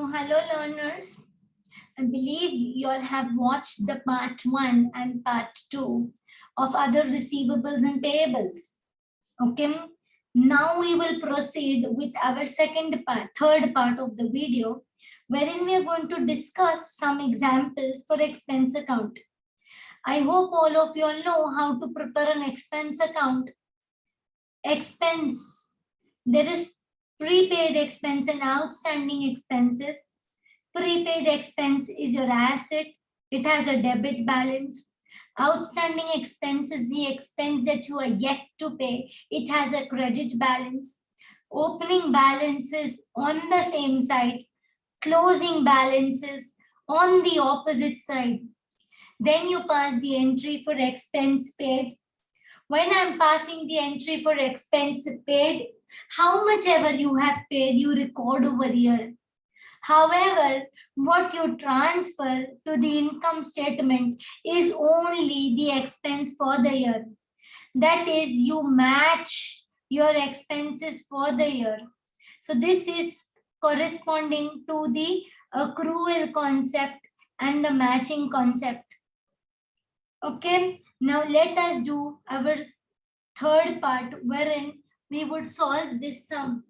So hello learners, I believe you all have watched the part 1 and part 2 of other receivables and payables. Okay, now we will proceed with our third part of the video, wherein we are going to discuss some examples for expense account. I hope all of you all know how to prepare an expense account. Expense, there is prepaid expense and outstanding expenses. Prepaid expense is your asset. It has a debit balance. Outstanding expense is the expense that you are yet to pay. It has a credit balance. Opening balances on the same side. Closing balances on the opposite side. Then you pass the entry for expense paid. When I'm passing the entry for expense paid, how much ever you have paid, you record over here. However, what you transfer to the income statement is only the expense for the year. That is, you match your expenses for the year. So this is corresponding to the accrual concept and the matching concept. Okay, now let us do our third part wherein we would solve this sum.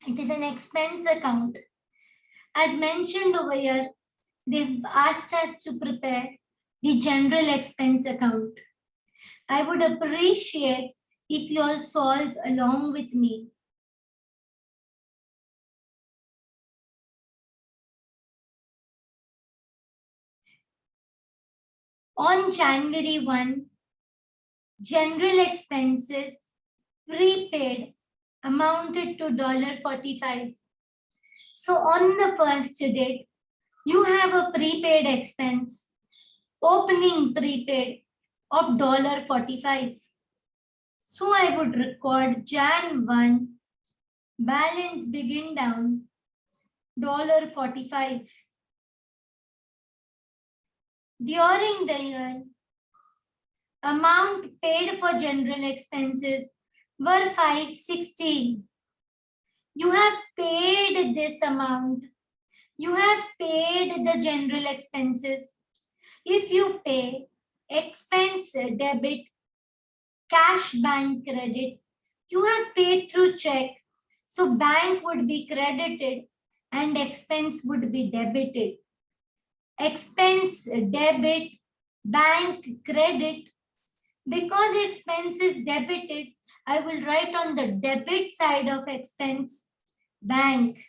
It is an expense account. As mentioned over here, they've asked us to prepare the general expense account. I would appreciate if you all solve along with me. On January 1, general expenses prepaid amounted to $45. So on the first date, you have a prepaid expense, opening prepaid of $45. So I would record Jan 1, balance begin down, $45. During the year, amount paid for general expenses were $560. You have paid this amount. You have paid the general expenses. If you pay expense debit, cash bank credit, you have paid through check. So bank would be credited and expense would be debited. Expense debit, bank credit. Because expense is debited, I will write on the debit side of expense, bank.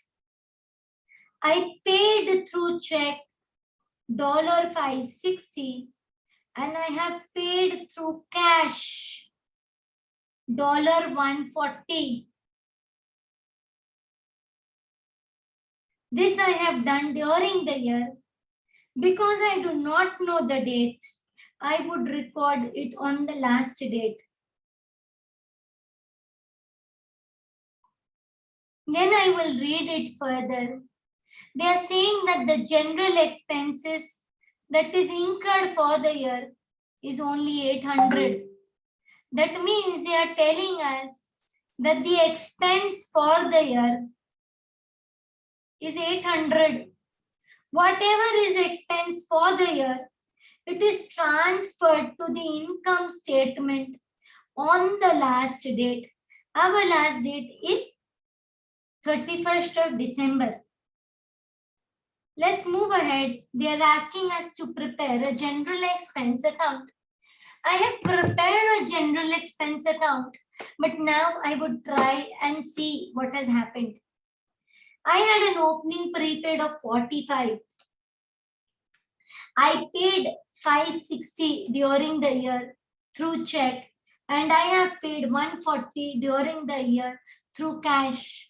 I paid through check $560 and I have paid through cash $140. This I have done during the year. Because I do not know the dates, I would record it on the last date. Then I will read it further. They are saying that the general expenses that is incurred for the year is only 800. That means they are telling us that the expense for the year is 800. Whatever is expense for the year, it is transferred to the income statement on the last date. Our last date is 31st of December. Let's move ahead. They are asking us to prepare a general expense account. I have prepared a general expense account, but now I would try and see what has happened. I had an opening prepaid of 45. I paid 560 during the year through check, and I have paid 140 during the year through cash.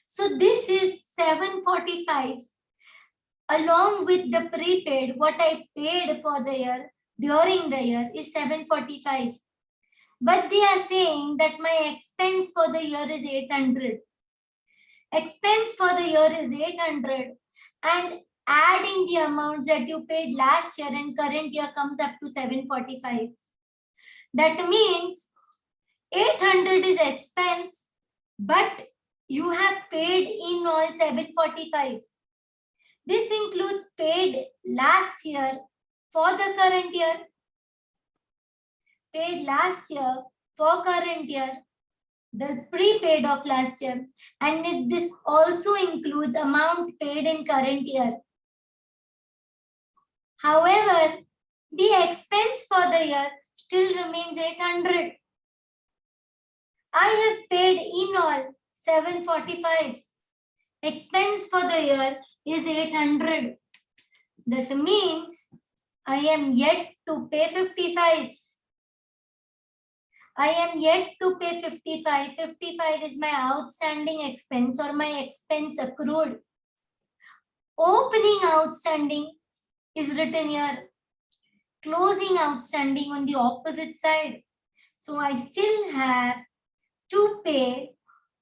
So this is 745 along with the prepaid. What I paid for the year during the year is 745. But they are saying that my expense for the year is 800. Expense for the year is 800 and adding the amounts that you paid last year and current year comes up to 745. That means 800 is expense, but You have paid in all 745. This includes paid last year for the current year, paid last year for current year, the prepaid of last year, and this also includes amount paid in current year. However, the expense for the year still remains 800. I have paid in all 745. Expense for the year is 800. That means I am yet to pay 55. I am yet to pay 55. 55 is my outstanding expense or my expense accrued. Opening outstanding is written here. Closing outstanding on the opposite side. So I still have to pay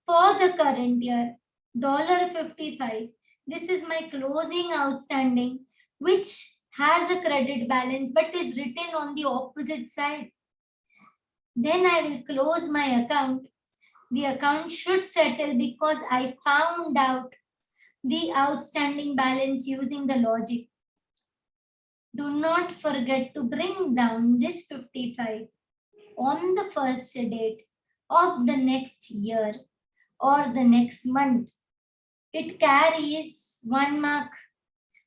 for the current year $55. This is my closing outstanding, which has a credit balance but is written on the opposite side. Then I will close my account. The account should settle because I found out the outstanding balance using the logic. Do not forget to bring down this 55 on the first date of the next year or the next month. It carries 1 mark.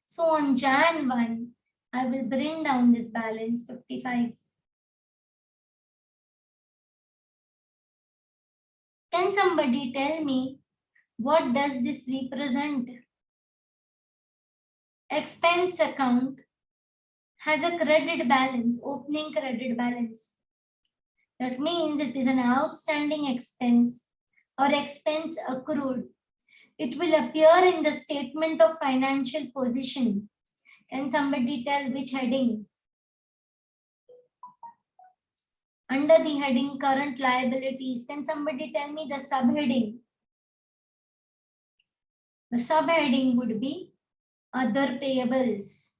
So on Jan 1, I will bring down this balance 55. Can somebody tell me what does this represent? Expense account has a credit balance, opening credit balance. That means it is an outstanding expense or expense accrued. It will appear in the statement of financial position. Can somebody tell which heading? Under the heading current liabilities, can somebody tell me the subheading? The subheading would be other payables.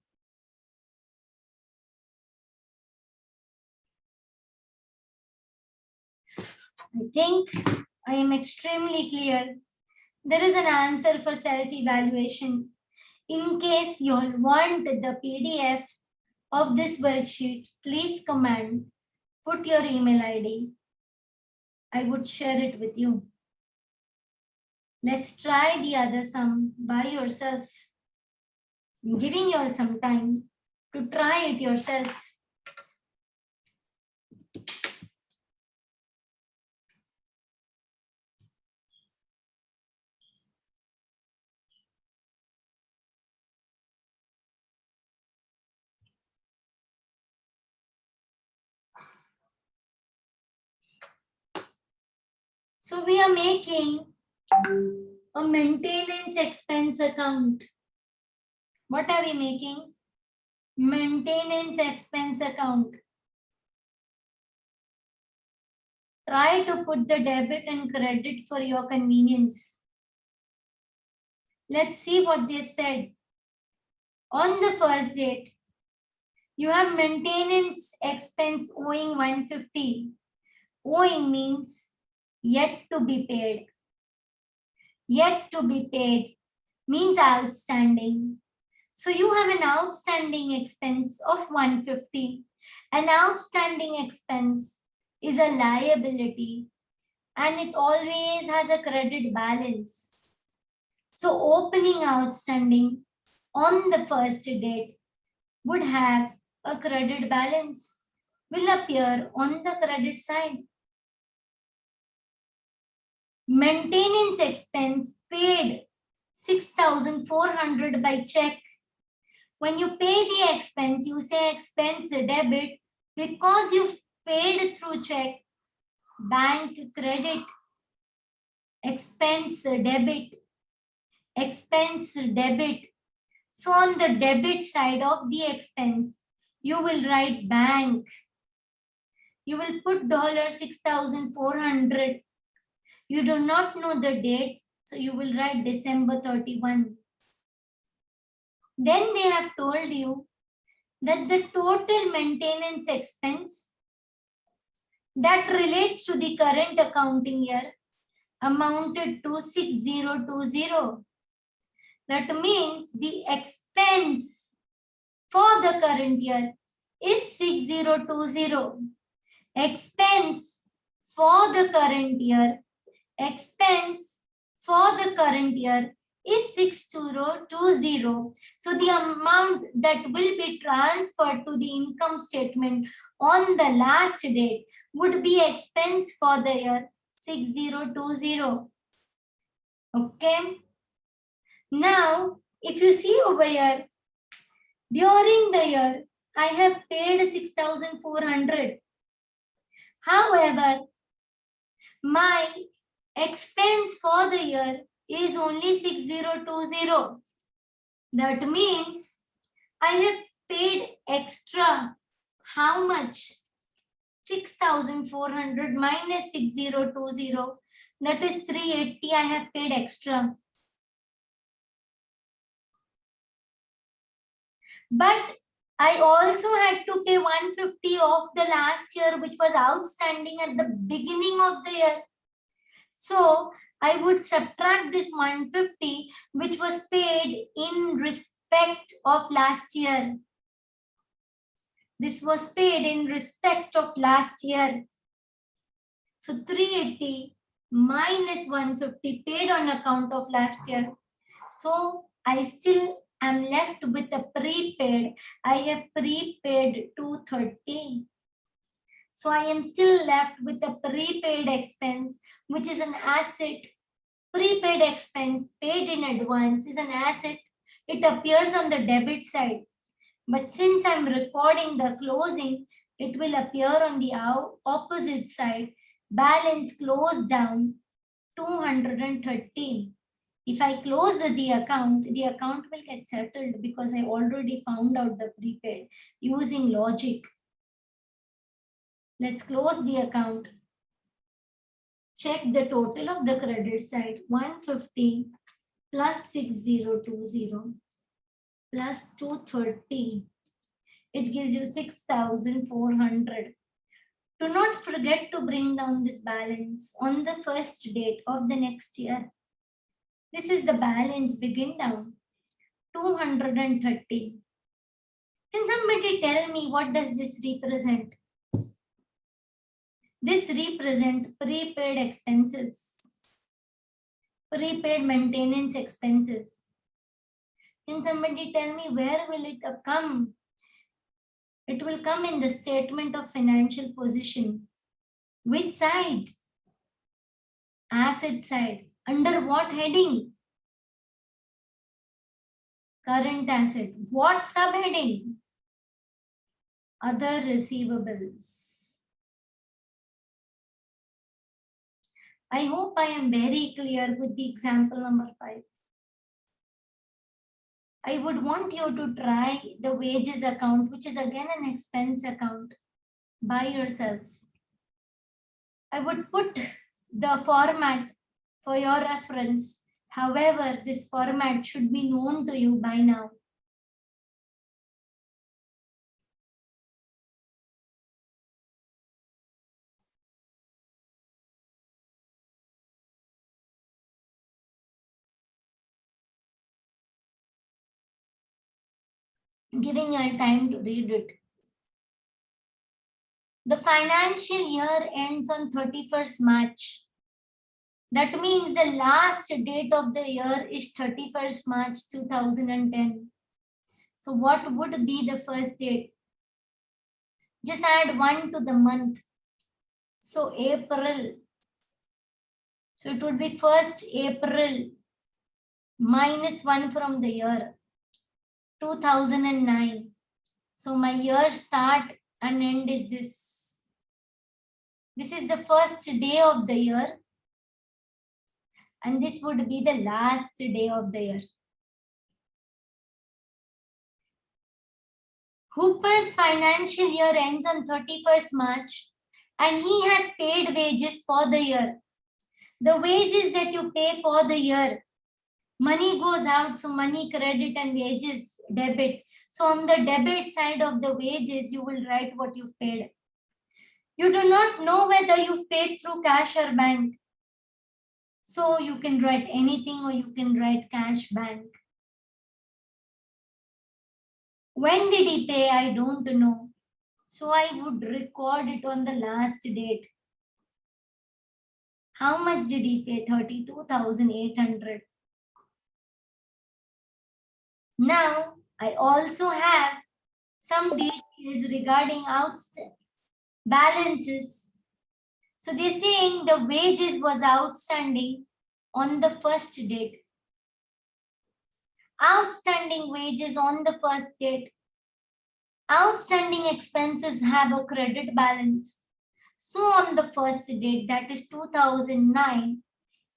I think I am extremely clear. There is an answer for self-evaluation. In case you all want the PDF of this worksheet, please comment, put your email ID. I would share it with you. Let's try the other sum by yourself. I'm giving you all some time to try it yourself. So we are making a maintenance expense account. What are we making? Maintenance expense account. Try to put the debit and credit for your convenience. Let's see what they said. On the first date, you have maintenance expense owing 150. Owing means yet to be paid. Yet to be paid means outstanding. So you have an outstanding expense of 150. An outstanding expense is a liability and it always has a credit balance. So opening outstanding on the first date would have a credit balance, will appear on the credit side. Maintenance expense paid 6,400 by check. When you pay the expense, you say expense debit because you paid through check. Bank credit, expense debit, expense debit. So on the debit side of the expense, you will write bank. You will put $6,400. You do not know the date, so you will write December 31. Then they have told you that the total maintenance expense that relates to the current accounting year amounted to 6020. That means the expense for the current year is 6020. Expense for the current year, expense for the current year is 6020. So the amount that will be transferred to the income statement on the last date would be expense for the year 6020. Okay. Now, if you see over here, during the year, I have paid 6,400. However, my expense for the year is only 6020. That means I have paid extra. How much? 6,400 minus 6020. That is 380. I have paid extra. But I also had to pay 150 of the last year, which was outstanding at the beginning of the year. So I would subtract this 150, which was paid in respect of last year. This was paid in respect of last year. So 380 minus 150 paid on account of last year. So I still am left with a prepaid. I have prepaid 230. So I am still left with a prepaid expense, which is an asset. Prepaid expense paid in advance is an asset. It appears on the debit side. But since I'm recording the closing, it will appear on the opposite side. Balance closed down 213. If I close the account will get settled because I already found out the prepaid using logic. Let's close the account. Check the total of the credit side. 150 plus 6020 plus 230. It gives you 6,400. Do not forget to bring down this balance on the first date of the next year. This is the balance, begin down. 230. Can somebody tell me what does this represent? This represents prepaid expenses, prepaid maintenance expenses. Can somebody tell me where will it come? It will come in the statement of financial position. Which side? Asset side. Under what heading? Current asset. What subheading? Other receivables. I hope I am very clear with the example number 5. I would want you to try the wages account, which is again an expense account, by yourself. I would put the format for your reference. However, this format should be known to you by now. Giving you time to read it. The financial year ends on 31st March. That means the last date of the year is 31st March 2010. So what would be the first date? Just add 1 to the month. So April. So it would be 1st April minus 1 from the year. 2009. So my year start and end is this. This is the first day of the year. And this would be the last day of the year. Hooper's financial year ends on 31st March and he has paid wages for the year. The wages that you pay for the year, money goes out, so money credit and wages debit. So on the debit side of the wages, you will write what you've paid. You do not know whether you've paid through cash or bank. So you can write anything or you can write cash bank. When did he pay? I don't know. So I would record it on the last date. How much did he pay? 32,800. Now I also have some details regarding outstanding balances. So they're saying the wages was outstanding on the first date. Outstanding wages on the first date. Outstanding expenses have a credit balance. So on the first date, that is 2009,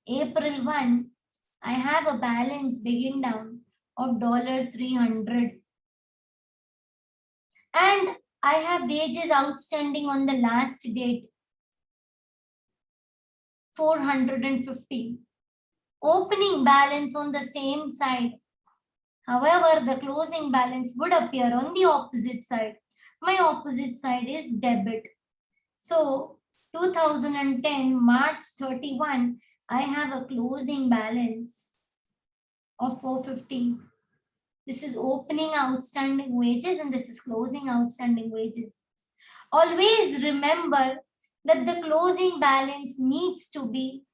April 1, I have a balance begin down of $300. And I have wages outstanding on the last date, 450. Opening balance on the same side. However, the closing balance would appear on the opposite side. My opposite side is debit. So 2010, March 31, I have a closing balance of 450. This is opening outstanding wages and this is closing outstanding wages. Always remember that the closing balance needs to be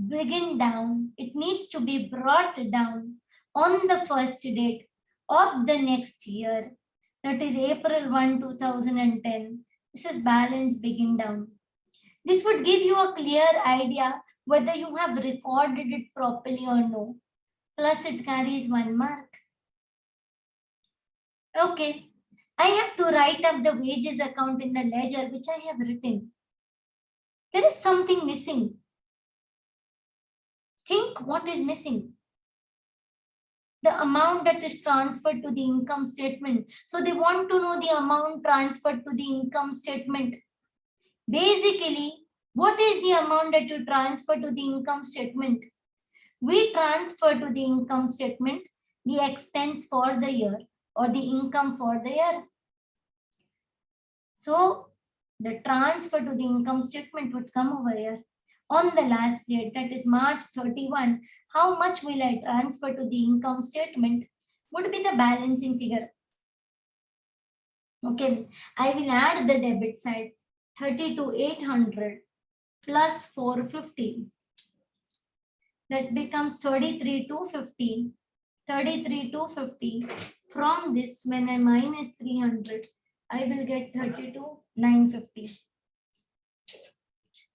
begin down. It needs to be brought down on the first date of the next year. That is April 1, 2010. This is balance begin down. This would give you a clear idea whether you have recorded it properly or no. Plus it carries 1 mark. Okay. I have to write up the wages account in the ledger, which I have written. There is something missing. Think what is missing. The amount that is transferred to the income statement. So they want to know the amount transferred to the income statement. Basically, what is the amount that you transfer to the income statement? We transfer to the income statement the expense for the year or the income for the year. So the transfer to the income statement would come over here. On the last date, that is March 31, how much will I transfer to the income statement would be the balancing figure. Okay, I will add the debit side, 32,800 plus 450. That becomes 33,250. 33,250. From this, when I minus 300, I will get 32,950.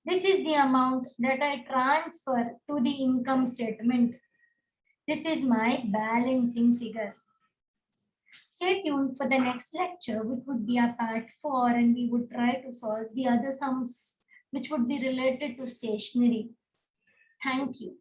This is the amount that I transfer to the income statement. This is my balancing figure. Stay tuned for the next lecture, which would be a part 4, and we would try to solve the other sums which would be related to stationery. Thank you.